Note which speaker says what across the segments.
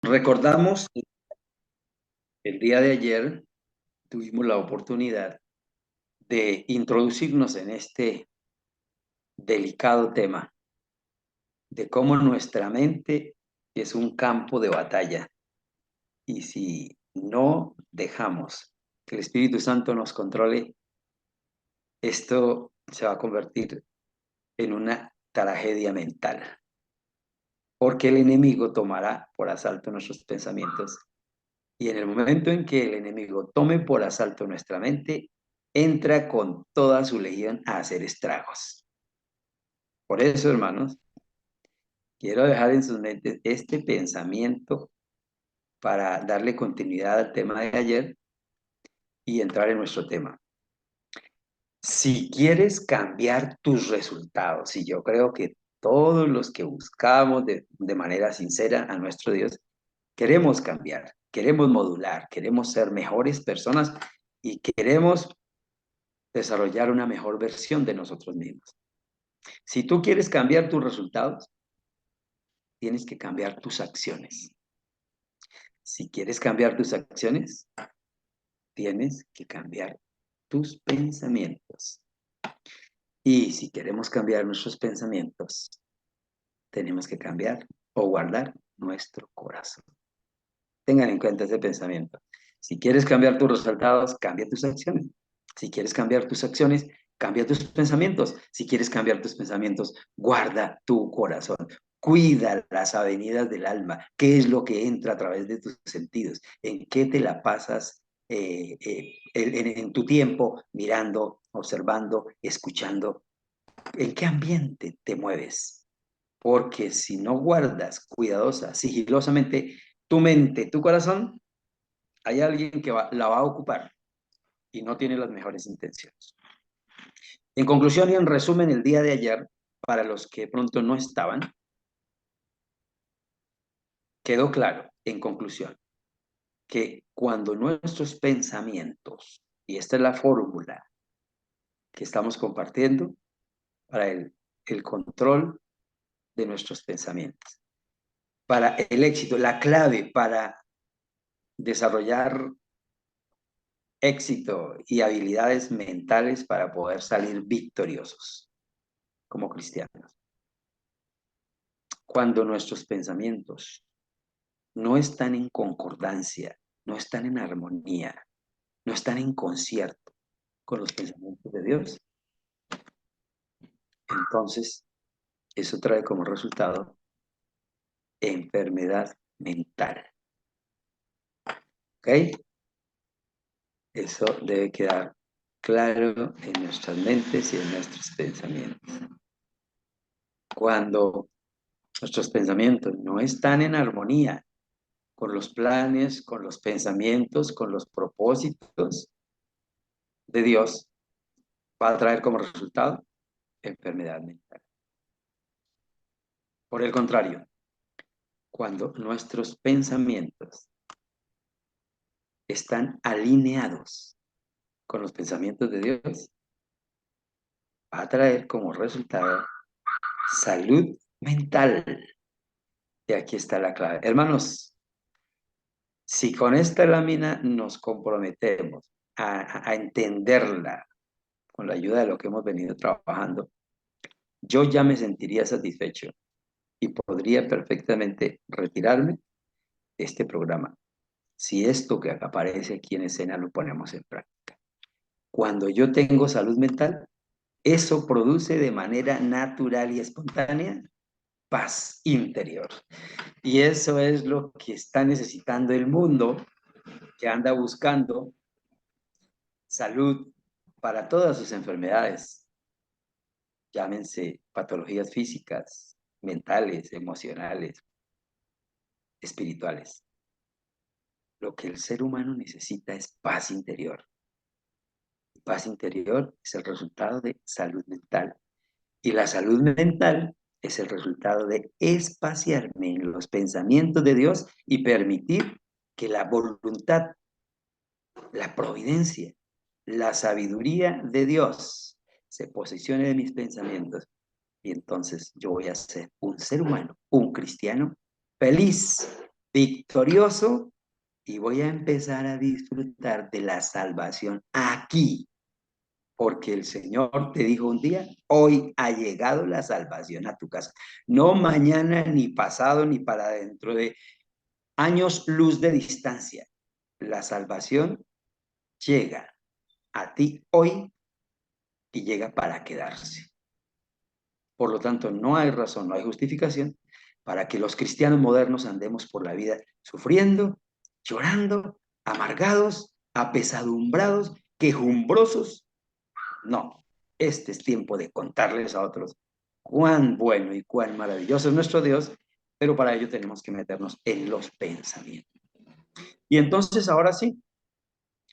Speaker 1: Recordamos que el día de ayer tuvimos la oportunidad de introducirnos en este delicado tema de cómo nuestra mente es un campo de batalla y si no dejamos que el Espíritu Santo nos controle, esto se va a convertir en una tragedia mental, porque el enemigo tomará por asalto nuestros pensamientos y en el momento en que el enemigo tome por asalto nuestra mente, entra con toda su legión a hacer estragos. Por eso, hermanos, quiero dejar en sus mentes este pensamiento para darle continuidad al tema de ayer y entrar en nuestro tema. Si quieres cambiar tus resultados, y yo creo que todos los que buscamos de manera sincera a nuestro Dios, queremos cambiar, queremos modular, queremos ser mejores personas y queremos desarrollar una mejor versión de nosotros mismos. Si tú quieres cambiar tus resultados, tienes que cambiar tus acciones. Si quieres cambiar tus acciones, tienes que cambiar tus pensamientos. Y si queremos cambiar nuestros pensamientos, tenemos que cambiar o guardar nuestro corazón. Tengan en cuenta ese pensamiento. Si quieres cambiar tus resultados, cambia tus acciones. Si quieres cambiar tus acciones, cambia tus pensamientos. Si quieres cambiar tus pensamientos, guarda tu corazón. Cuida las avenidas del alma. ¿Qué es lo que entra a través de tus sentidos? ¿En qué te la pasas en tu tiempo mirando, observando, escuchando? ¿En qué ambiente te mueves? Porque si no guardas cuidadosa, sigilosamente tu mente, tu corazón, hay alguien que la va a ocupar y no tiene las mejores intenciones. En conclusión y en resumen, el día de ayer, para los que pronto no estaban, quedó claro, en conclusión, que cuando nuestros pensamientos, y esta es la fórmula que estamos compartiendo para el control de nuestros pensamientos, para el éxito, la clave para desarrollar éxito y habilidades mentales para poder salir victoriosos como cristianos. Cuando nuestros pensamientos no están en concordancia, no están en armonía, no están en concierto con los pensamientos de Dios, entonces eso trae como resultado enfermedad mental. ¿Ok? Eso debe quedar claro en nuestras mentes y en nuestros pensamientos. Cuando nuestros pensamientos no están en armonía con los planes, con los pensamientos, con los propósitos de Dios, va a traer como resultado enfermedad mental. Por el contrario, cuando nuestros pensamientos están alineados con los pensamientos de Dios, va a traer como resultado salud mental. Y aquí está la clave. Hermanos, si con esta lámina nos comprometemos a entenderla con la ayuda de lo que hemos venido trabajando, yo ya me sentiría satisfecho y podría perfectamente retirarme de este programa si esto que aparece aquí en escena lo ponemos en práctica. Cuando yo tengo salud mental, eso produce de manera natural y espontánea paz interior. Y eso es lo que está necesitando el mundo, que anda buscando salud para todas sus enfermedades, llámense patologías físicas, mentales, emocionales, espirituales. Lo que el ser humano necesita es paz interior. Paz interior es el resultado de salud mental. Y la salud mental es el resultado de espaciarme en los pensamientos de Dios y permitir que la voluntad, la providencia, la sabiduría de Dios se posicione de mis pensamientos. Y entonces yo voy a ser un ser humano, un cristiano feliz, victorioso y voy a empezar a disfrutar de la salvación aquí, porque el Señor te dijo un día, hoy ha llegado la salvación a tu casa. No mañana, ni pasado, ni para dentro de años luz de distancia. La salvación llega a ti hoy y llega para quedarse. Por lo tanto, no hay razón, no hay justificación para que los cristianos modernos andemos por la vida sufriendo, llorando, amargados, apesadumbrados, quejumbrosos. No, este es tiempo de contarles a otros cuán bueno y cuán maravilloso es nuestro Dios, pero para ello tenemos que meternos en los pensamientos. Y entonces, ahora sí,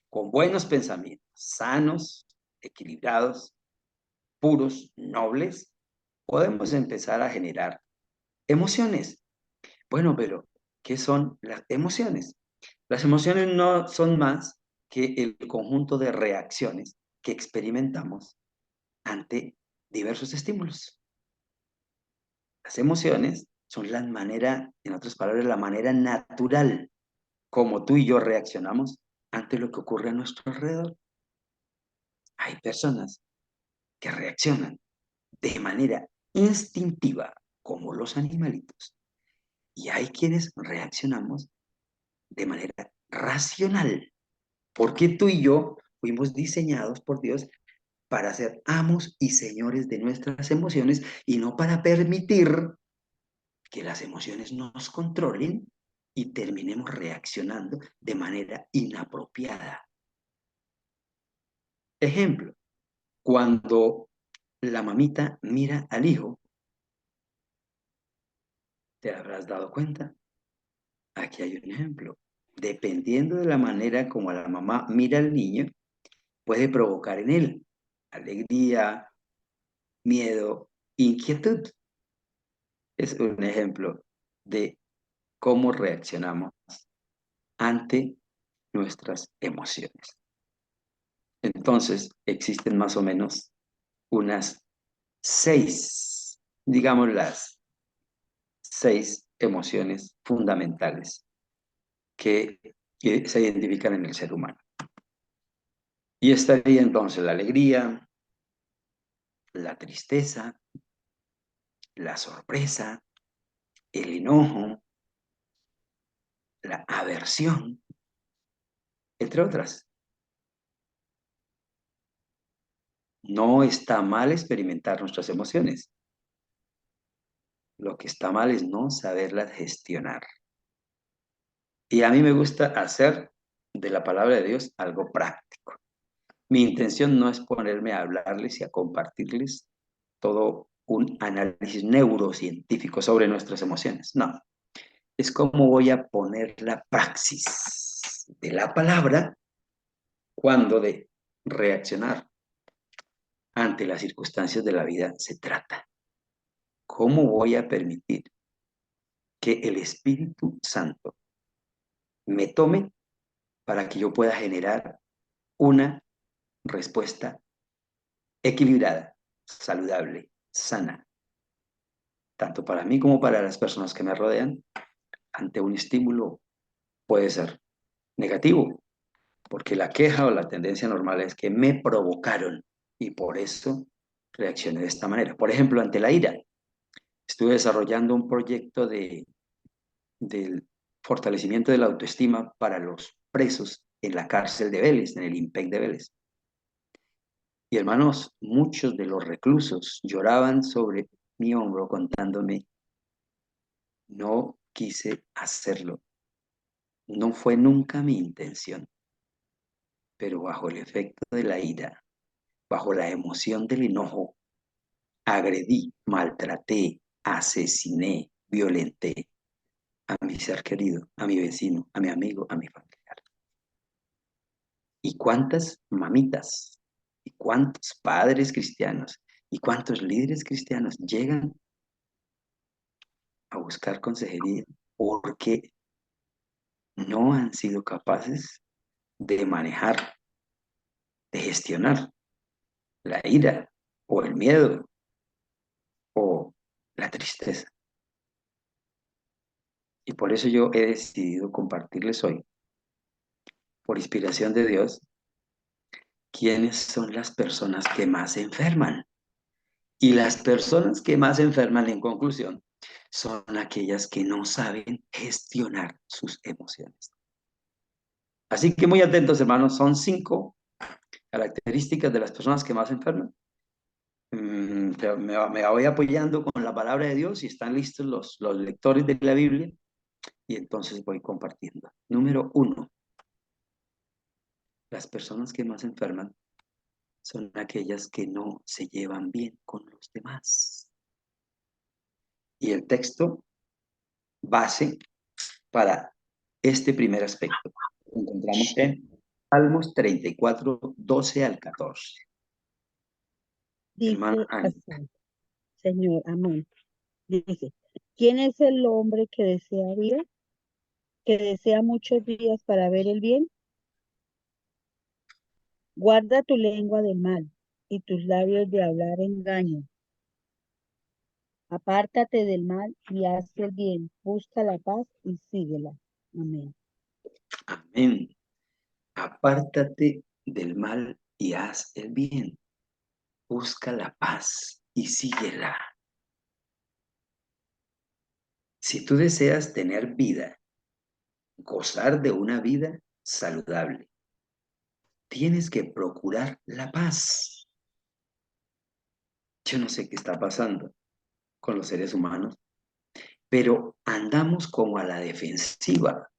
Speaker 1: con buenos pensamientos, sanos, equilibrados, puros, nobles, podemos empezar a generar emociones. Bueno, pero ¿qué son las emociones? Las emociones no son más que el conjunto de reacciones que experimentamos ante diversos estímulos. Las emociones son la manera, en otras palabras, la manera natural como tú y yo reaccionamos ante lo que ocurre a nuestro alrededor. Hay personas que reaccionan de manera instintiva, como los animalitos, y hay quienes reaccionamos de manera racional, porque tú y yo fuimos diseñados por Dios para ser amos y señores de nuestras emociones y no para permitir que las emociones nos controlen y terminemos reaccionando de manera inapropiada. Ejemplo, cuando la mamita mira al hijo, te habrás dado cuenta. Aquí hay un ejemplo. Dependiendo de la manera como la mamá mira al niño, puede provocar en él alegría, miedo, inquietud. Es un ejemplo de cómo reaccionamos ante nuestras emociones. Entonces, existen más o menos unas 6, digamos las 6 emociones fundamentales que se identifican en el ser humano. Y estaría entonces la alegría, la tristeza, la sorpresa, el enojo, la aversión, entre otras. No está mal experimentar nuestras emociones. Lo que está mal es no saberlas gestionar. Y a mí me gusta hacer de la palabra de Dios algo práctico. Mi intención no es ponerme a hablarles y a compartirles todo un análisis neurocientífico sobre nuestras emociones. No, es cómo voy a poner la praxis de la palabra cuando de reaccionar ante las circunstancias de la vida se trata. ¿Cómo voy a permitir que el Espíritu Santo me tome para que yo pueda generar una respuesta equilibrada, saludable, sana, tanto para mí como para las personas que me rodean, ante un estímulo puede ser negativo, porque la queja o la tendencia normal es que me provocaron y por eso reaccioné de esta manera. Por ejemplo, ante la ira, estuve desarrollando un proyecto del fortalecimiento de la autoestima para los presos en la cárcel de Vélez, en el IMPEC de Vélez. Y hermanos, muchos de los reclusos lloraban sobre mi hombro contándome, no quise hacerlo, no fue nunca mi intención, pero bajo el efecto de la ira, bajo la emoción del enojo, agredí, maltraté, asesiné, violenté a mi ser querido, a mi vecino, a mi amigo, a mi familiar. ¿Y cuántas mamitas? ¿Y cuántos padres cristianos? ¿Y cuántos líderes cristianos llegan a buscar consejería porque no han sido capaces de manejar, de gestionar la ira o el miedo o la tristeza? Y por eso yo he decidido compartirles hoy, por inspiración de Dios, quiénes son las personas que más enferman. Y las personas que más enferman, en conclusión, son aquellas que no saben gestionar sus emociones. Así que muy atentos, hermanos, son 5 características de las personas que más enferman. Pero me voy apoyando con la palabra de Dios y están listos los lectores de la Biblia y entonces voy compartiendo. Número 1, las personas que más enferman son aquellas que no se llevan bien con los demás. Y el texto base para este primer aspecto lo encontramos en Salmos 34, 12 al 14. Hermano
Speaker 2: Dice
Speaker 1: Ángel.
Speaker 2: así, Señor, amén. Dice, ¿quién es el hombre que desea vida? Que desea muchos días para ver el bien. Guarda tu lengua del mal y tus labios de hablar engaño. Apártate del mal y haz el bien. Busca la paz y síguela. Amén.
Speaker 1: Amén. Apártate del mal y haz el bien. Busca la paz y síguela. Si tú deseas tener vida, gozar de una vida saludable, tienes que procurar la paz. Yo no sé qué está pasando con los seres humanos, pero andamos como a la defensiva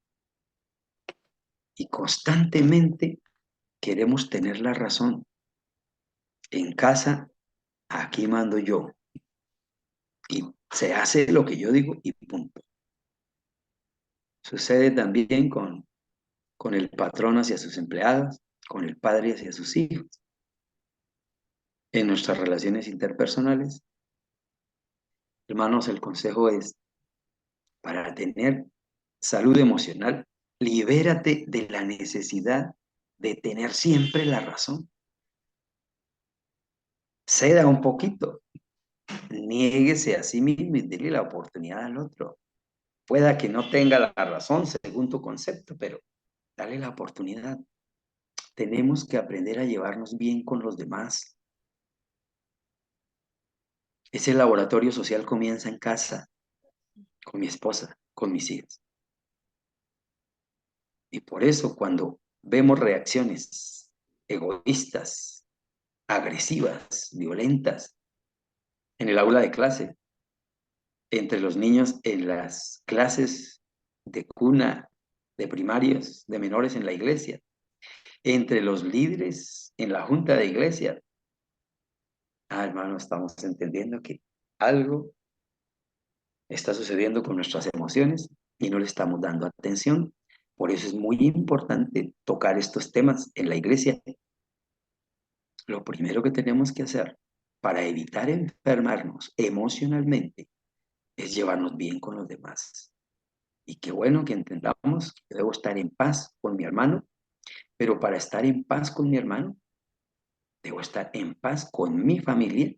Speaker 1: y constantemente queremos tener la razón. En casa, aquí mando yo y se hace lo que yo digo y punto. Sucede también con el patrón hacia sus empleados, con el padre hacia sus hijos, en nuestras relaciones interpersonales. Hermanos, el consejo es, para tener salud emocional, libérate de la necesidad de tener siempre la razón. Ceda un poquito, niéguese a sí mismo y dele la oportunidad al otro. Pueda que no tenga la razón según tu concepto, pero dale la oportunidad. Tenemos que aprender a llevarnos bien con los demás. Ese laboratorio social comienza en casa, con mi esposa, con mis hijos. Y por eso cuando vemos reacciones egoístas, agresivas, violentas, en el aula de clase, entre los niños en las clases de cuna, de primarios, de menores en la iglesia, entre los líderes en la junta de iglesia. Hermano, estamos entendiendo que algo está sucediendo con nuestras emociones y no le estamos dando atención. Por eso es muy importante tocar estos temas en la iglesia. Lo primero que tenemos que hacer para evitar enfermarnos emocionalmente es llevarnos bien con los demás. Y qué bueno que entendamos que debo estar en paz con mi hermano, pero para estar en paz con mi hermano, debo estar en paz con mi familia.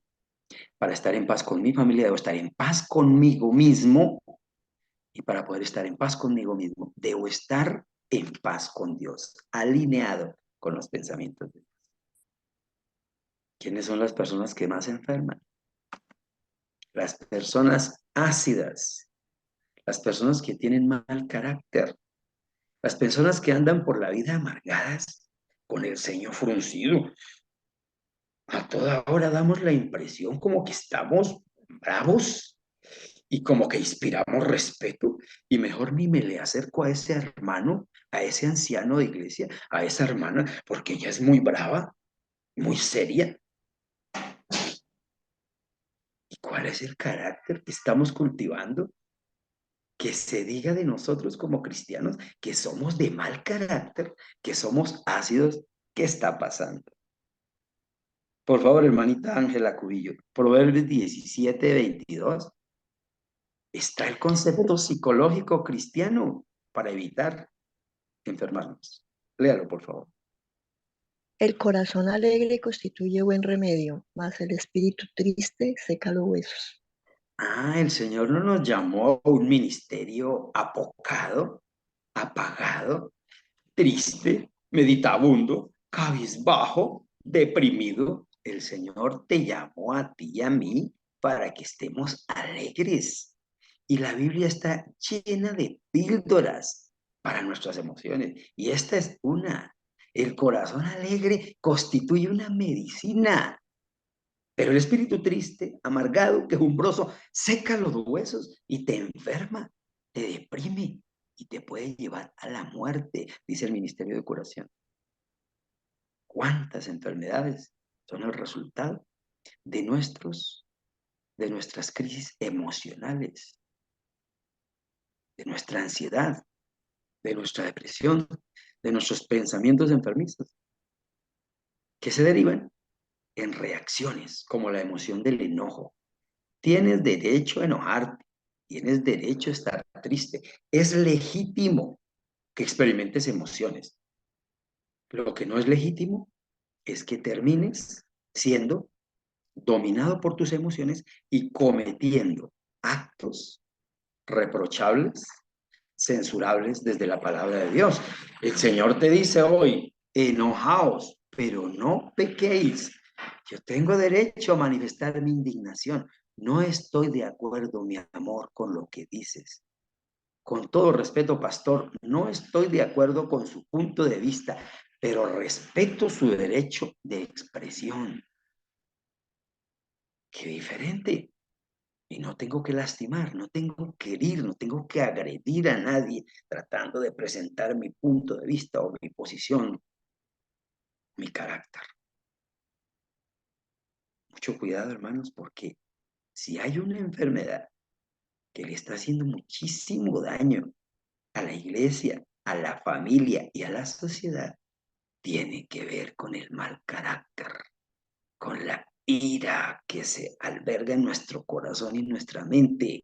Speaker 1: Para estar en paz con mi familia, debo estar en paz conmigo mismo. Y para poder estar en paz conmigo mismo, debo estar en paz con Dios, alineado con los pensamientos de Dios. ¿Quiénes son las personas que más se enferman? Las personas ácidas, las personas que tienen mal carácter, las personas que andan por la vida amargadas, con el ceño fruncido. A toda hora damos la impresión como que estamos bravos y como que inspiramos respeto y mejor ni me le acerco a ese hermano, a ese anciano de iglesia, a esa hermana, porque ella es muy brava, muy seria. ¿Y cuál es el carácter que estamos cultivando? Que se diga de nosotros como cristianos que somos de mal carácter, que somos ácidos. ¿Qué está pasando? Por favor, hermanita Ángela Cubillo, Proverbios 17:22. Está el concepto psicológico cristiano para evitar enfermarnos. Léalo, por favor.
Speaker 3: El corazón alegre constituye buen remedio, mas el espíritu triste seca los huesos.
Speaker 1: El Señor no nos llamó a un ministerio apocado, apagado, triste, meditabundo, cabizbajo, deprimido. El Señor te llamó a ti y a mí para que estemos alegres. Y la Biblia está llena de píldoras para nuestras emociones. Y esta es una. El corazón alegre constituye una medicina. Pero el espíritu triste, amargado, quejumbroso, seca los huesos y te enferma, te deprime y te puede llevar a la muerte, dice el Ministerio de Curación. ¿Cuántas enfermedades son el resultado de de nuestras crisis emocionales, de nuestra ansiedad, de nuestra depresión, de nuestros pensamientos enfermizos, que se derivan en reacciones como la emoción del enojo? Tienes derecho a enojarte, tienes derecho a estar triste. Es legítimo que experimentes emociones. Lo que no es legítimo es que termines siendo dominado por tus emociones y cometiendo actos reprochables, censurables desde la palabra de Dios. El Señor te dice hoy, enojaos, pero no pequéis. Yo tengo derecho a manifestar mi indignación. No estoy de acuerdo, mi amor, con lo que dices. Con todo respeto, pastor, no estoy de acuerdo con su punto de vista, pero respeto su derecho de expresión. Qué diferente. Y no tengo que lastimar, no tengo que herir, no tengo que agredir a nadie tratando de presentar mi punto de vista o mi posición, mi carácter. Mucho cuidado, hermanos, porque si hay una enfermedad que le está haciendo muchísimo daño a la iglesia, a la familia y a la sociedad, tiene que ver con el mal carácter, con la ira que se alberga en nuestro corazón y nuestra mente.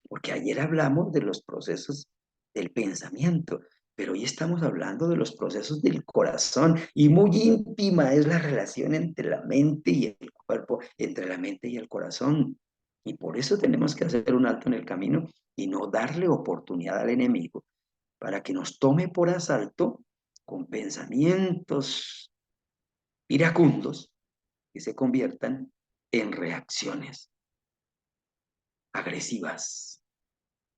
Speaker 1: Porque ayer hablamos de los procesos del pensamiento, pero hoy estamos hablando de los procesos del corazón y muy íntima es la relación entre la mente y el cuerpo, entre la mente y el corazón. Y por eso tenemos que hacer un alto en el camino y no darle oportunidad al enemigo para que nos tome por asalto con pensamientos iracundos que se conviertan en reacciones agresivas,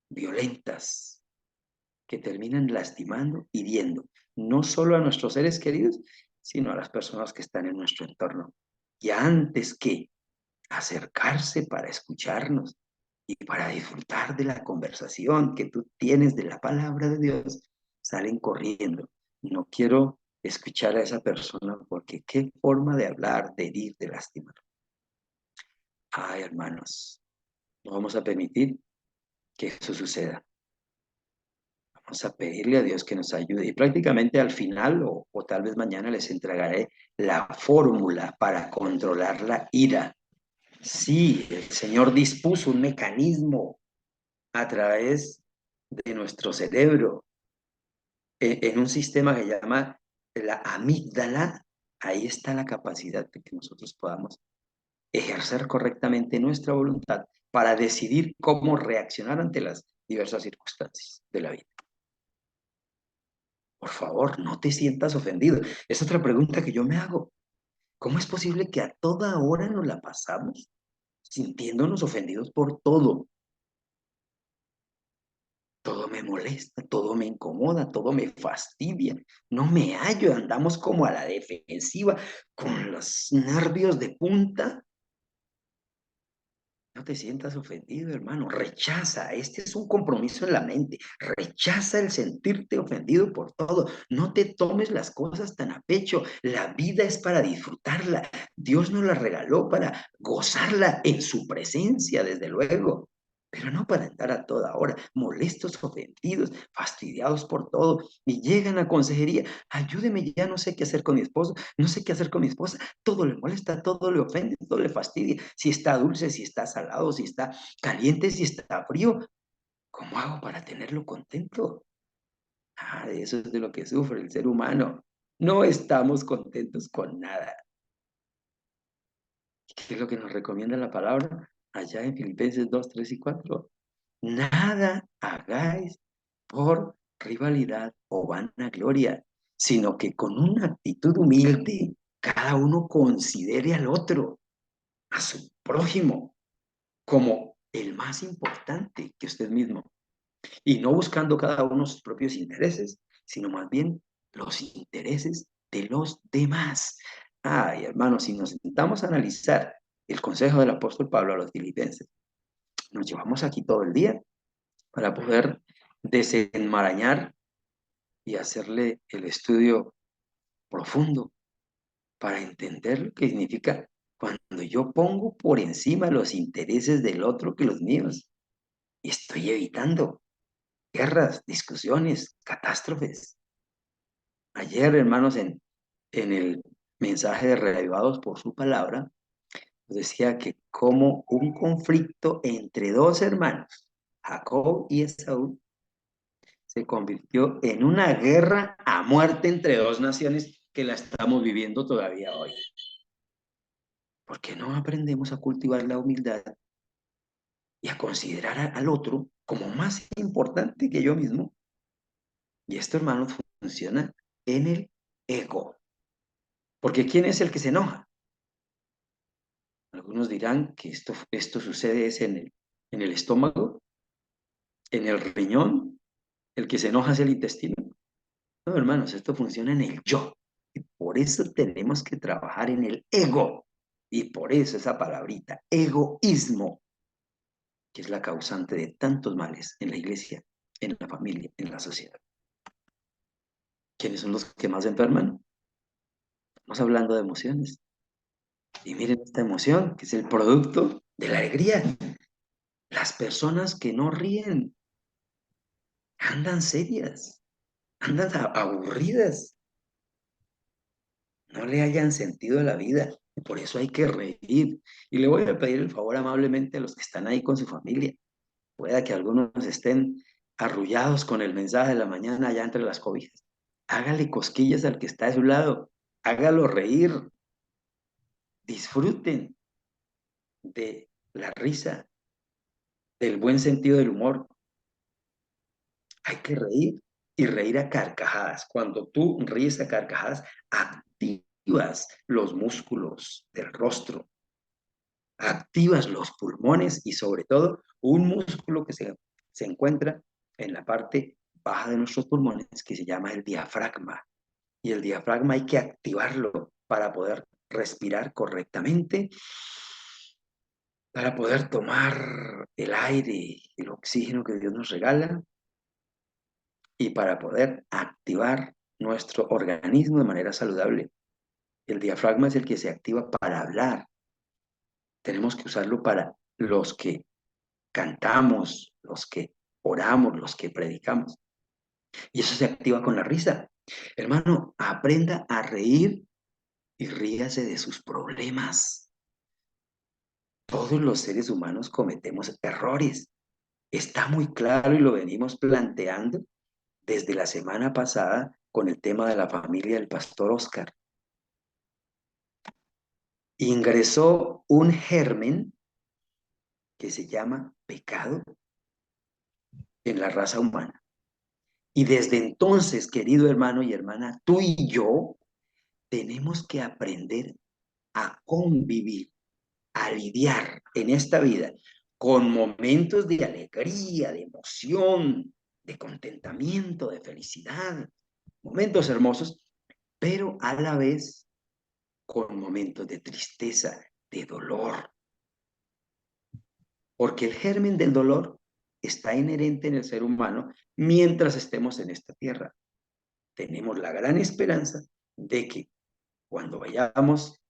Speaker 1: violentas, que terminan lastimando, hiriendo, no solo a nuestros seres queridos, sino a las personas que están en nuestro entorno. Y antes que acercarse para escucharnos y para disfrutar de la conversación que tú tienes de la palabra de Dios, salen corriendo. No quiero escuchar a esa persona porque qué forma de hablar, de herir, de lastimar. Ay, hermanos, no vamos a permitir que eso suceda. Vamos a pedirle a Dios que nos ayude. Y prácticamente al final, o tal vez mañana, les entregaré la fórmula para controlar la ira. Sí, el Señor dispuso un mecanismo a través de nuestro cerebro, en un sistema que llama la amígdala. Ahí está la capacidad de que nosotros podamos ejercer correctamente nuestra voluntad para decidir cómo reaccionar ante las diversas circunstancias de la vida. Por favor, no te sientas ofendido. Es otra pregunta que yo me hago. ¿Cómo es posible que a toda hora nos la pasamos sintiéndonos ofendidos por todo? Todo me molesta, todo me incomoda, todo me fastidia. No me hallo, andamos como a la defensiva, con los nervios de punta. No te sientas ofendido, hermano. Rechaza. Este es un compromiso en la mente. Rechaza el sentirte ofendido por todo. No te tomes las cosas tan a pecho. La vida es para disfrutarla. Dios nos la regaló para gozarla en su presencia, desde luego. Pero no para andar a toda hora, molestos, ofendidos, fastidiados por todo, y llegan a consejería, ayúdeme, ya no sé qué hacer con mi esposo, no sé qué hacer con mi esposa, todo le molesta, todo le ofende, todo le fastidia, si está dulce, si está salado, si está caliente, si está frío, ¿cómo hago para tenerlo contento? De eso es de lo que sufre el ser humano, no estamos contentos con nada. ¿Qué es lo que nos recomienda la palabra? allá en Filipenses 2, 3 y 4. Nada hagáis por rivalidad o vanagloria, sino que con una actitud humilde cada uno considere al otro, a su prójimo, como el más importante que usted mismo, y no buscando cada uno sus propios intereses, sino más bien los intereses de los demás. Ay, hermanos, si nos sentamos a analizar el consejo del apóstol Pablo a los filipenses, nos llevamos aquí todo el día para poder desenmarañar y hacerle el estudio profundo para entender lo que significa cuando yo pongo por encima los intereses del otro que los míos y estoy evitando guerras, discusiones, catástrofes. Ayer, hermanos, en el mensaje de Reavivados por su palabra, decía que como un conflicto entre dos hermanos, Jacob y Esaú, se convirtió en una guerra a muerte entre dos naciones que la estamos viviendo todavía hoy. ¿Por qué no aprendemos a cultivar la humildad y a considerar al otro como más importante que yo mismo? Y esto, hermanos, funciona en el ego. Porque ¿quién es el que se enoja? Algunos dirán que esto sucede es en el estómago, en el riñón, el que se enoja es el intestino. No, hermanos, esto funciona en el yo. Y por eso tenemos que trabajar en el ego. Y por eso esa palabrita, egoísmo, que es la causante de tantos males en la iglesia, en la familia, en la sociedad. ¿Quiénes son los que más enferman? Estamos hablando de emociones. Y miren esta emoción, que es el producto de la alegría. Las personas que no ríen andan serias, andan aburridas, no le hayan sentido a la vida. Y por eso hay que reír. Y le voy a pedir el favor amablemente a los que están ahí con su familia. Pueda que algunos estén arrullados con el mensaje de la mañana allá entre las cobijas. Hágale cosquillas al que está a su lado. Hágalo reír. Disfruten de la risa, del buen sentido del humor. Hay que reír y reír a carcajadas. Cuando tú ríes a carcajadas, activas los músculos del rostro, activas los pulmones y sobre todo un músculo que se encuentra en la parte baja de nuestros pulmones que se llama el diafragma. Y el diafragma hay que activarlo para poder respirar correctamente, para poder tomar el aire, el oxígeno que Dios nos regala y para poder activar nuestro organismo de manera saludable. El diafragma es el que se activa para hablar. Tenemos que usarlo para los que cantamos, los que oramos, los que predicamos. Y eso se activa con la risa. Hermano, aprenda a reír y ríase de sus problemas. Todos los seres humanos cometemos errores. Está muy claro y lo venimos planteando desde la semana pasada con el tema de la familia del pastor Oscar. Ingresó un germen que se llama pecado en la raza humana. Y desde entonces, querido hermano y hermana, tú y yo tenemos que aprender a convivir, a lidiar en esta vida con momentos de alegría, de emoción, de contentamiento, de felicidad, momentos hermosos, pero a la vez con momentos de tristeza, de dolor, porque el germen del dolor está inherente en el ser humano mientras estemos en esta tierra. Tenemos la gran esperanza de que cuando vayamos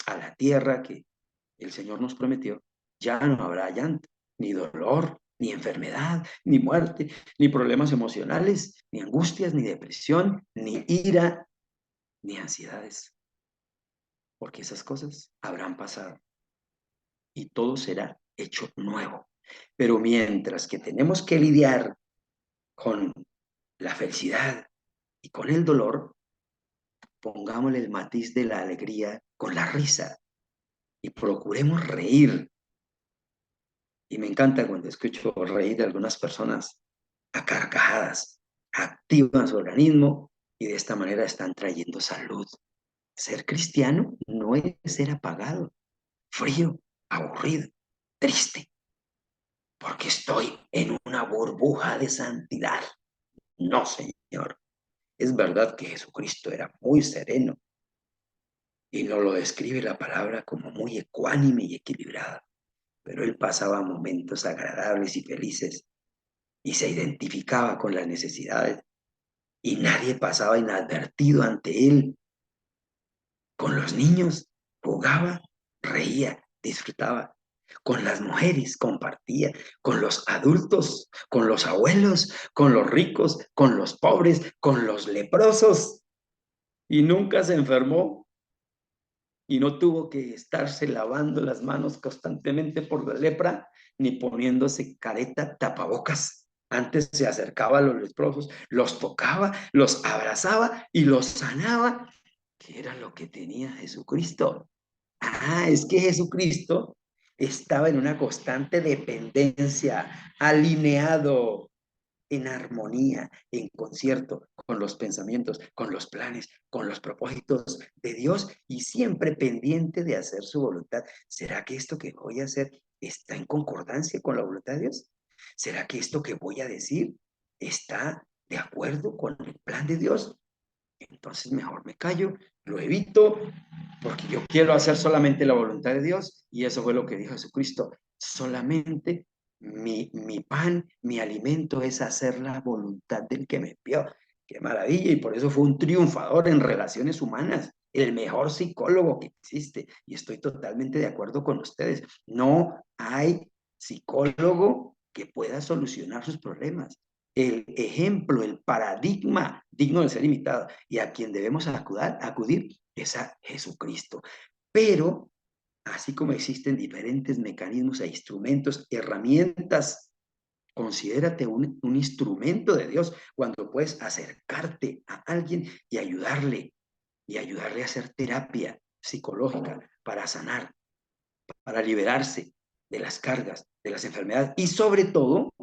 Speaker 1: a la tierra que el Señor nos prometió, ya no habrá llanto, ni dolor, ni enfermedad, ni muerte, ni problemas emocionales, ni angustias, ni depresión, ni ira, ni ansiedades, porque esas cosas habrán pasado y todo será hecho nuevo. Pero mientras que tenemos que lidiar con la felicidad y con el dolor, pongámosle el matiz de la alegría con la risa y procuremos reír Y me encanta cuando escucho reír de algunas personas a carcajadas, activan su organismo y de esta manera están trayendo salud. Ser cristiano no es ser apagado, frío, aburrido, triste, porque estoy en una burbuja de santidad. No, Señor. Es verdad que Jesucristo era muy sereno y nos lo describe la palabra como muy ecuánime y equilibrada, pero él pasaba momentos agradables y felices y se identificaba con las necesidades y nadie pasaba inadvertido ante él. Con los niños jugaba, reía, disfrutaba. Con las mujeres compartía, con los adultos, con los abuelos, con los ricos, con los pobres, con los leprosos. Y nunca se enfermó y no tuvo que estarse lavando las manos constantemente por la lepra, ni poniéndose careta tapabocas. Antes se acercaba a los leprosos, los tocaba, los abrazaba y los sanaba, que era lo que tenía Jesucristo. Ah, es que Jesucristo estaba en una constante dependencia, alineado, en armonía, en concierto con los pensamientos, con los planes, con los propósitos de Dios y siempre pendiente de hacer su voluntad. ¿Será que esto que voy a hacer está en concordancia con la voluntad de Dios? ¿Será que esto que voy a decir está de acuerdo con el plan de Dios? Entonces mejor me callo, lo evito, porque yo quiero hacer solamente la voluntad de Dios, y eso fue lo que dijo Jesucristo. Solamente mi pan, mi alimento es hacer la voluntad del que me envió. Qué maravilla, y por eso fue un triunfador en relaciones humanas, el mejor psicólogo que existe, y estoy totalmente de acuerdo con ustedes. No hay psicólogo que pueda solucionar sus problemas. El ejemplo, el paradigma digno de ser imitado y a quien debemos acudir es a Jesucristo. Pero, así como existen diferentes mecanismos e instrumentos, herramientas, considérate un instrumento de Dios cuando puedes acercarte a alguien y ayudarle a hacer terapia psicológica para sanar, para liberarse de las cargas, de las enfermedades y sobre todo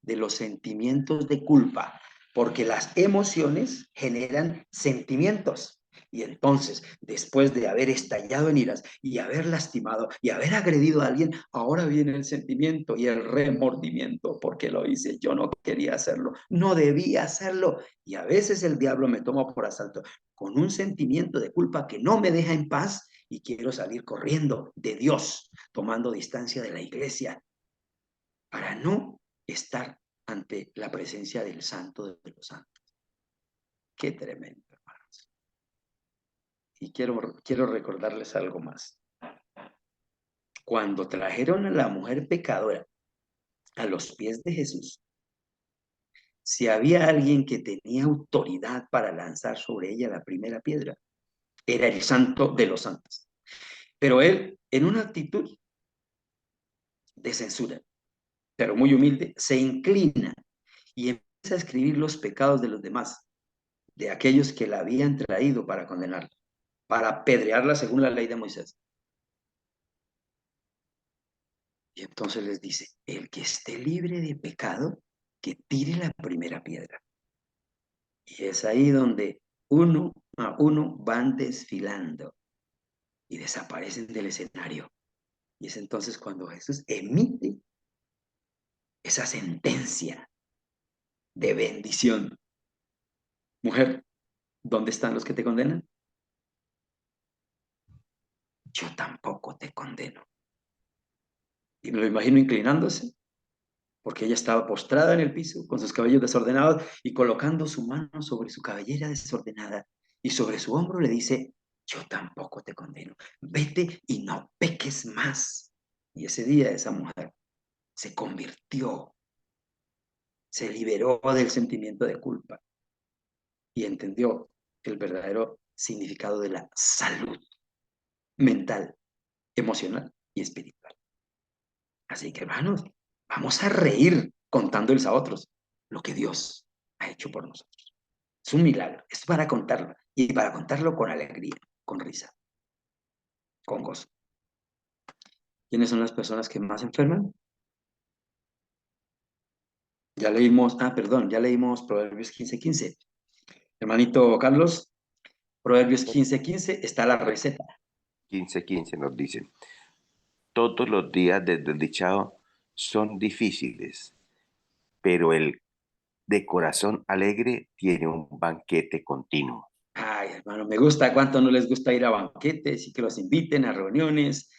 Speaker 1: de los sentimientos de culpa, porque las emociones generan sentimientos. Y entonces, después de haber estallado en iras y haber lastimado y haber agredido a alguien, ahora viene el sentimiento y el remordimiento, porque lo hice, yo no quería hacerlo, no debía hacerlo. Y a veces el diablo me toma por asalto con un sentimiento de culpa que no me deja en paz y quiero salir corriendo de Dios, tomando distancia de la iglesia, para no estar ante la presencia del Santo de los Santos. Qué tremendo, hermanos. Y quiero recordarles algo más. Cuando trajeron a la mujer pecadora a los pies de Jesús, si había alguien que tenía autoridad para lanzar sobre ella la primera piedra, era el Santo de los Santos. Pero él, en una actitud de censura, pero muy humilde, se inclina y empieza a escribir los pecados de los demás, de aquellos que la habían traído para condenarla, para apedrearla según la ley de Moisés. Y entonces les dice, el que esté libre de pecado, que tire la primera piedra. Y es ahí donde uno a uno van desfilando y desaparecen del escenario. Y es entonces cuando Jesús emite esa sentencia de bendición. Mujer, ¿dónde están los que te condenan? Yo tampoco te condeno. Y me lo imagino inclinándose, porque ella estaba postrada en el piso con sus cabellos desordenados y colocando su mano sobre su cabellera desordenada y sobre su hombro le dice, yo tampoco te condeno, vete y no peques más. Y ese día esa mujer se convirtió, se liberó del sentimiento de culpa y entendió el verdadero significado de la salud mental, emocional y espiritual. Así que, hermanos, vamos a reír contándoles a otros lo que Dios ha hecho por nosotros. Es un milagro, es para contarlo y para contarlo con alegría, con risa, con gozo. ¿Quiénes son las personas que más enferman? Ya leímos, perdón, ya leímos Proverbios 15:15. Hermanito Carlos, Proverbios 15:15 está la receta.
Speaker 4: 15:15 nos dice, todos los días del desdichado son difíciles, pero el de corazón alegre tiene un banquete continuo.
Speaker 1: Ay, hermano, me gusta. ¿Cuánto no les gusta ir a banquetes y que los inviten a reuniones?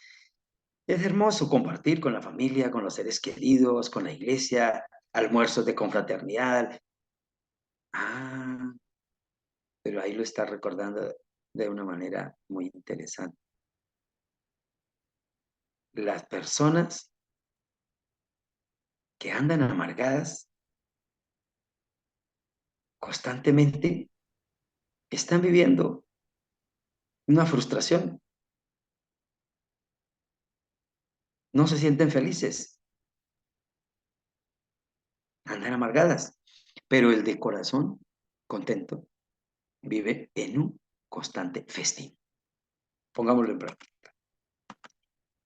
Speaker 1: Es hermoso compartir con la familia, con los seres queridos, con la iglesia, almuerzos de confraternidad. Ah, pero ahí lo está recordando de una manera muy interesante. Las personas que andan amargadas constantemente están viviendo una frustración, no se sienten felices, andan amargadas, pero el de corazón contento vive en un constante festín. Pongámoslo en práctica.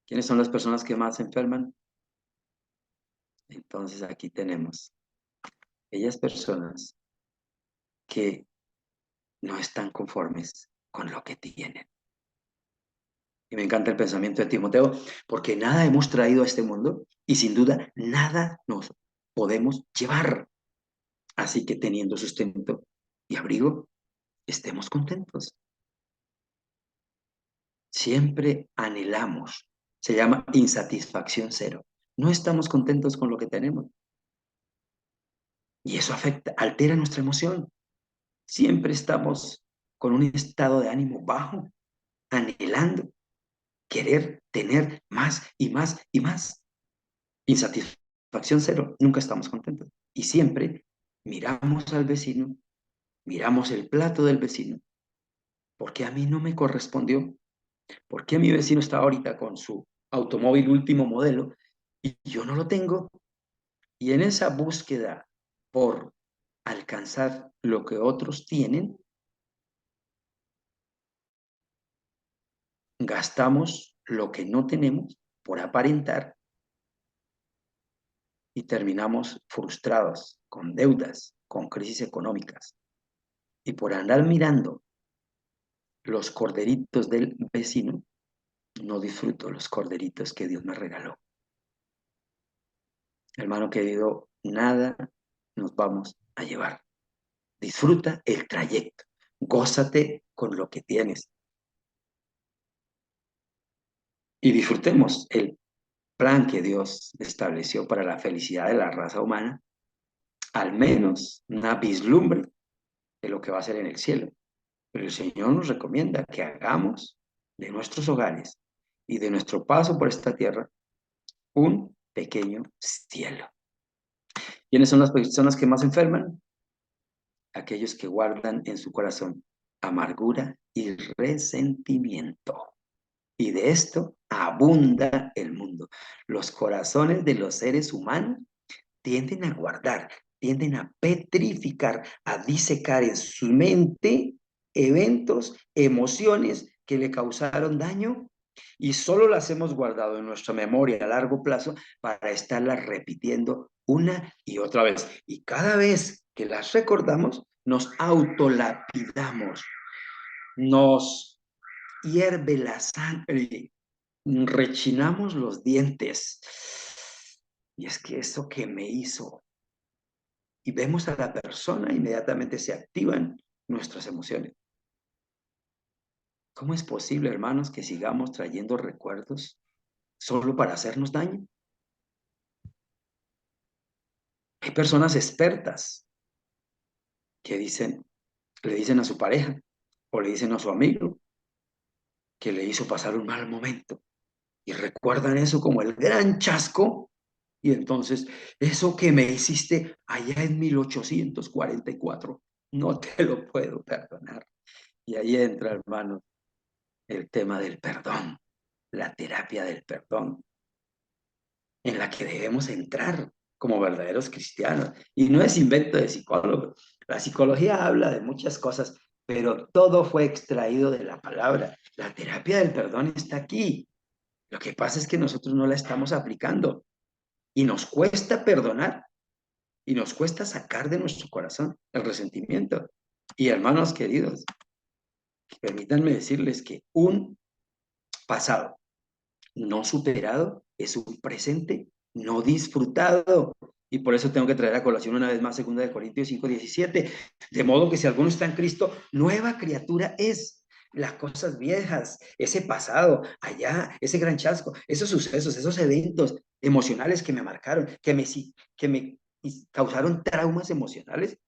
Speaker 1: ¿Quiénes son las personas que más se enferman? Entonces aquí tenemos aquellas personas que no están conformes con lo que tienen. Y me encanta el pensamiento de Timoteo, porque nada hemos traído a este mundo y sin duda nada nos podemos llevar. Así que teniendo sustento y abrigo, estemos contentos. Siempre anhelamos, se llama insatisfacción cero. No estamos contentos con lo que tenemos. Y eso afecta, altera nuestra emoción. Siempre estamos con un estado de ánimo bajo, anhelando, querer tener más y más y más. Insatisfacción cero, nunca estamos contentos. Y siempre miramos al vecino, miramos el plato del vecino, porque a mí no me correspondió, porque mi vecino está ahorita con su automóvil último modelo y yo no lo tengo. Y en esa búsqueda por alcanzar lo que otros tienen, gastamos lo que no tenemos por aparentar y terminamos frustrados, con deudas, con crisis económicas. Y por andar mirando los corderitos del vecino, no disfruto los corderitos que Dios me regaló. Hermano querido, nada nos vamos a llevar. Disfruta el trayecto, gózate con lo que tienes y disfrutemos el plan que Dios estableció para la felicidad de la raza humana, al menos una vislumbre de lo que va a ser en el cielo. Pero el Señor nos recomienda que hagamos de nuestros hogares y de nuestro paso por esta tierra un pequeño cielo. ¿Quiénes son las personas que más enferman? Aquellos que guardan en su corazón amargura y resentimiento. Y de esto abunda el mundo. Los corazones de los seres humanos tienden a guardar, tienden a petrificar, a disecar en su mente eventos, emociones que le causaron daño y solo las hemos guardado en nuestra memoria a largo plazo para estarlas repitiendo una y otra vez. Y cada vez que las recordamos, nos autolapidamos, nos hierve la sangre, rechinamos los dientes. Y es que eso que me hizo, y vemos a la persona, inmediatamente se activan nuestras emociones. ¿Cómo es posible, hermanos, que sigamos trayendo recuerdos solo para hacernos daño? Hay personas expertas que le dicen a su pareja o le dicen a su amigo que le hizo pasar un mal momento y recuerdan eso como el gran chasco y entonces eso que me hiciste allá en 1844 no te lo puedo perdonar. Y ahí entra, hermano, el tema del perdón, la terapia del perdón, en la que debemos entrar como verdaderos cristianos. Y no es invento de psicólogos. La psicología habla de muchas cosas, pero todo fue extraído de la palabra. La terapia del perdón está aquí. Lo que pasa es que nosotros no la estamos aplicando y nos cuesta perdonar y nos cuesta sacar de nuestro corazón el resentimiento. Y hermanos queridos, permítanme decirles que un pasado no superado es un presente no disfrutado. Y por eso tengo que traer a colación una vez más 2 Corintios 5:17. De modo que si alguno está en Cristo, nueva criatura es. Las cosas viejas, ese pasado, allá, ese gran chasco, esos sucesos, esos eventos emocionales que me marcaron, que me causaron traumas emocionales,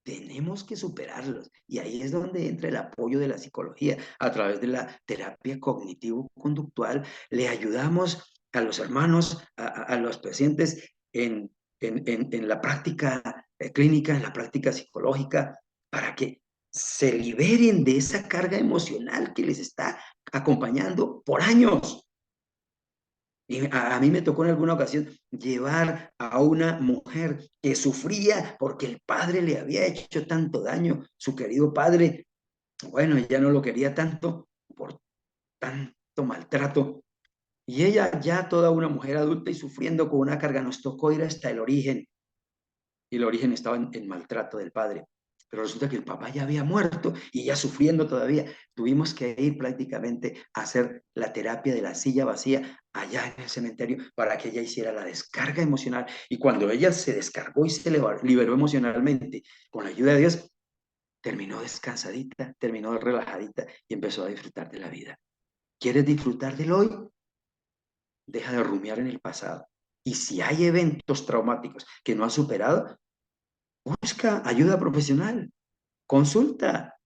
Speaker 1: tenemos que superarlos. Y ahí es donde entra el apoyo de la psicología. A través de la terapia cognitivo-conductual, le ayudamos a los hermanos, a los pacientes en la práctica clínica, en la práctica psicológica, para que se liberen de esa carga emocional que les está acompañando por años. Y a mí me tocó en alguna ocasión llevar a una mujer que sufría porque el padre le había hecho tanto daño, su querido padre, bueno, ella no lo quería tanto por tanto maltrato. Y ella ya toda una mujer adulta y sufriendo con una carga, nos tocó ir hasta el origen. Y el origen estaba en maltrato del padre. Pero resulta que el papá ya había muerto y ella sufriendo todavía. Tuvimos que ir prácticamente a hacer la terapia de la silla vacía allá en el cementerio para que ella hiciera la descarga emocional. Y cuando ella se descargó y se liberó emocionalmente con la ayuda de Dios, terminó descansadita, terminó relajadita y empezó a disfrutar de la vida. ¿Quieres disfrutar del hoy? Deja de rumiar en el pasado. Y si hay eventos traumáticos que no has superado, busca ayuda profesional, consulta.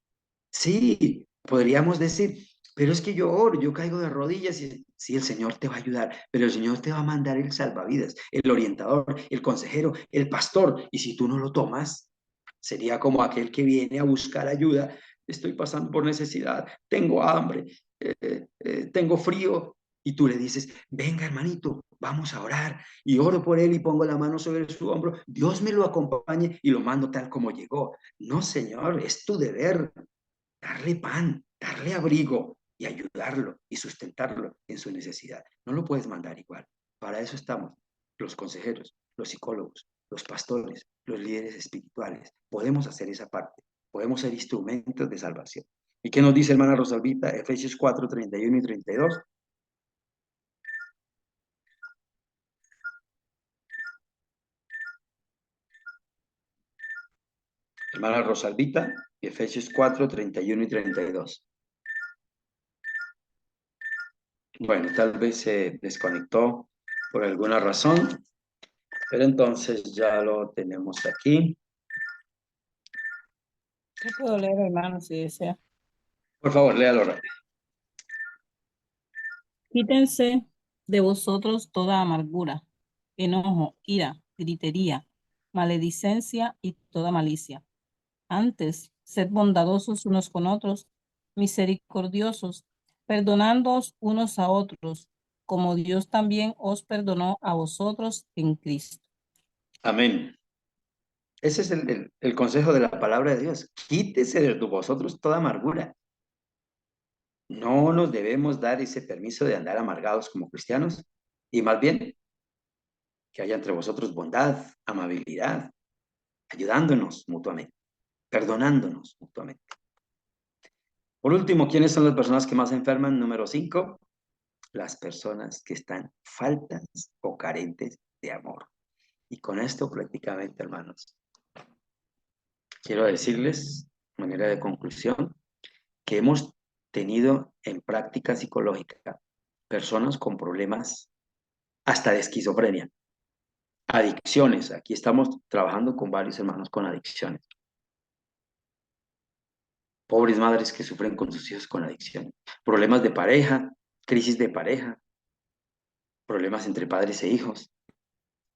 Speaker 1: Sí, podríamos decir, pero es que yo oro, yo caigo de rodillas y sí, el Señor te va a ayudar, pero el Señor te va a mandar el salvavidas, el orientador, el consejero, el pastor, y si tú no lo tomas, sería como aquel que viene a buscar ayuda. Estoy pasando por necesidad, tengo hambre, tengo frío, y tú le dices, venga hermanito, vamos a orar, y oro por él y pongo la mano sobre su hombro, Dios me lo acompañe y lo mando tal como llegó. No, Señor, es tu deber darle pan, darle abrigo y ayudarlo y sustentarlo en su necesidad. No lo puedes mandar igual. Para eso estamos los consejeros, los psicólogos, los pastores, los líderes espirituales. Podemos hacer esa parte. Podemos ser instrumentos de salvación. ¿Y qué nos dice hermana Rosalvita? Efesios 4:31 y 32. Hermana Rosalvita, Efesios 4:31 y 32. Bueno, tal vez se desconectó por alguna razón, pero entonces ya lo tenemos aquí.
Speaker 5: Yo puedo leer, hermano, si desea.
Speaker 1: Por favor, léalo rápido.
Speaker 5: Quítense de vosotros toda amargura, enojo, ira, gritería, maledicencia y toda malicia. Antes, sed bondadosos unos con otros, misericordiosos, perdonándoos unos a otros, como Dios también os perdonó a vosotros en Cristo.
Speaker 1: Amén. Ese es el consejo de la palabra de Dios. Quítese de vosotros toda amargura. No nos debemos dar ese permiso de andar amargados como cristianos, y más bien que haya entre vosotros bondad, amabilidad, ayudándonos mutuamente, perdonándonos mutuamente. Por último, ¿quiénes son las personas que más se enferman? Número 5, las personas que están faltas o carentes de amor. Y con esto prácticamente, hermanos, quiero decirles, de manera de conclusión, que hemos tenido en práctica psicológica personas con problemas hasta de esquizofrenia, adicciones. Aquí estamos trabajando con varios hermanos con adicciones. Pobres madres que sufren con sus hijos con adicciones. Problemas de pareja, crisis de pareja, problemas entre padres e hijos.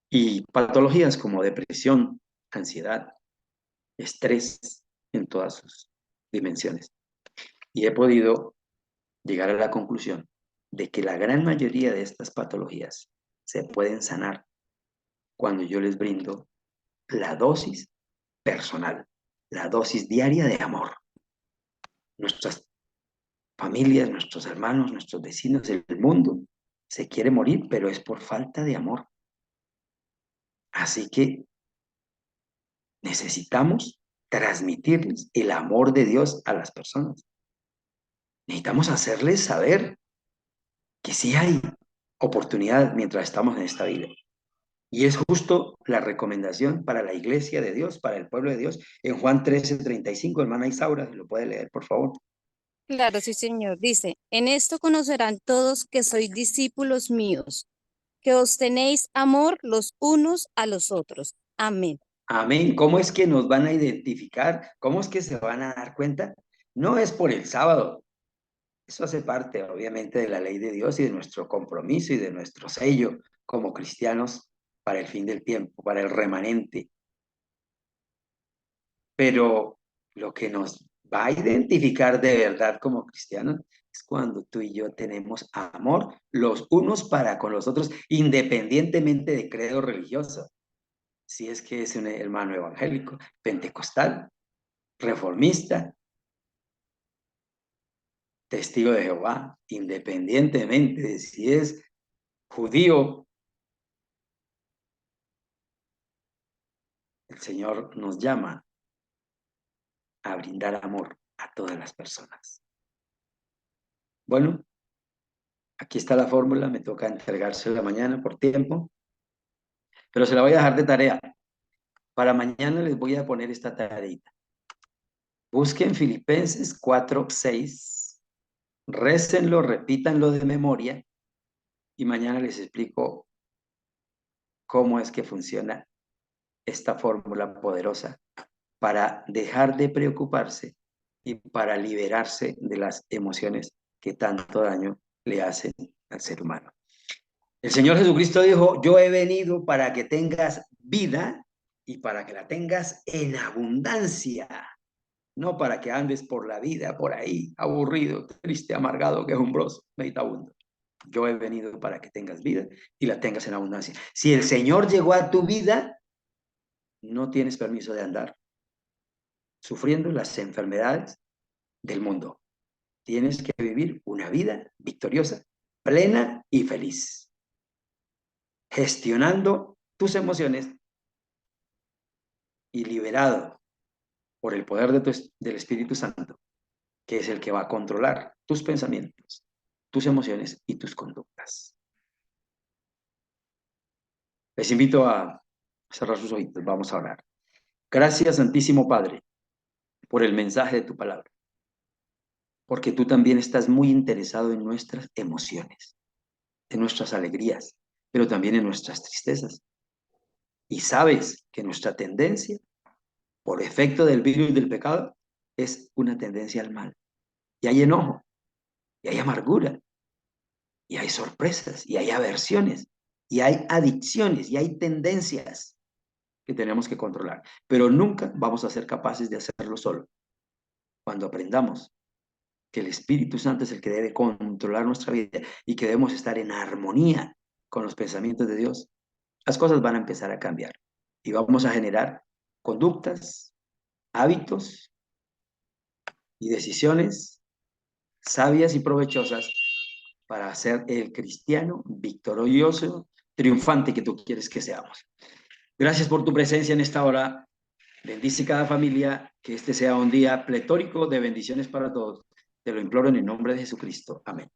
Speaker 1: Y patologías como depresión, ansiedad, estrés en todas sus dimensiones. Y he podido llegar a la conclusión de que la gran mayoría de estas patologías se pueden sanar cuando yo les brindo la dosis personal, la dosis diaria de amor. Nuestras familias, nuestros hermanos, nuestros vecinos, el mundo se quiere morir, pero es por falta de amor. Así que Necesitamos transmitirles el amor de Dios a las personas. Necesitamos hacerles saber que sí hay oportunidad mientras estamos en esta vida. Y es justo la recomendación para la iglesia de Dios, para el pueblo de Dios, en Juan 13:35, hermana Isaura, si lo puede leer, por favor.
Speaker 6: Claro, sí, Señor. Dice, en esto conocerán todos que sois discípulos míos, que os tenéis amor los unos a los otros. Amén.
Speaker 1: Amén. ¿Cómo es que nos van a identificar? ¿Cómo es que se van a dar cuenta? No es por el sábado. Eso hace parte, obviamente, de la ley de Dios y de nuestro compromiso y de nuestro sello como cristianos para el fin del tiempo, para el remanente. Pero lo que nos va a identificar de verdad como cristianos es cuando tú y yo tenemos amor los unos para con los otros, independientemente de credo religioso. Si es que es un hermano evangélico, pentecostal, reformista, testigo de Jehová, independientemente de si es judío, el Señor nos llama a brindar amor a todas las personas. Bueno, aquí está la fórmula, me toca entregársela mañana por tiempo, pero se la voy a dejar de tarea. Para mañana les voy a poner esta tareita. Busquen Filipenses 4:6, récenlo, repítanlo de memoria y mañana les explico cómo es que funciona esta fórmula poderosa para dejar de preocuparse y para liberarse de las emociones que tanto daño le hacen al ser humano. El Señor Jesucristo dijo, yo he venido para que tengas vida y para que la tengas en abundancia, no para que andes por la vida, por ahí, aburrido, triste, amargado, quejumbroso, meditabundo. Yo he venido para que tengas vida y la tengas en abundancia. Si el Señor llegó a tu vida, no tienes permiso de andar sufriendo las enfermedades del mundo. Tienes que vivir una vida victoriosa, plena y feliz, gestionando tus emociones y liberado por el poder del Espíritu Santo, que es el que va a controlar tus pensamientos, tus emociones y tus conductas. Les invito a cerrar sus ojitos, vamos a orar. Gracias, Santísimo Padre, por el mensaje de tu palabra, porque tú también estás muy interesado en nuestras emociones, en nuestras alegrías, pero también en nuestras tristezas. Y sabes que nuestra tendencia, por efecto del virus del pecado, es una tendencia al mal. Y hay enojo, y hay amargura, y hay sorpresas, y hay aversiones, y hay adicciones, y hay tendencias que tenemos que controlar. Pero nunca vamos a ser capaces de hacerlo solo. Cuando aprendamos que el Espíritu Santo es el que debe controlar nuestra vida y que debemos estar en armonía con los pensamientos de Dios, las cosas van a empezar a cambiar y vamos a generar conductas, hábitos y decisiones sabias y provechosas para ser el cristiano victorioso, triunfante que tú quieres que seamos. Gracias por tu presencia en esta hora. Bendice cada familia, que este sea un día pletórico de bendiciones para todos. Te lo imploro en el nombre de Jesucristo. Amén.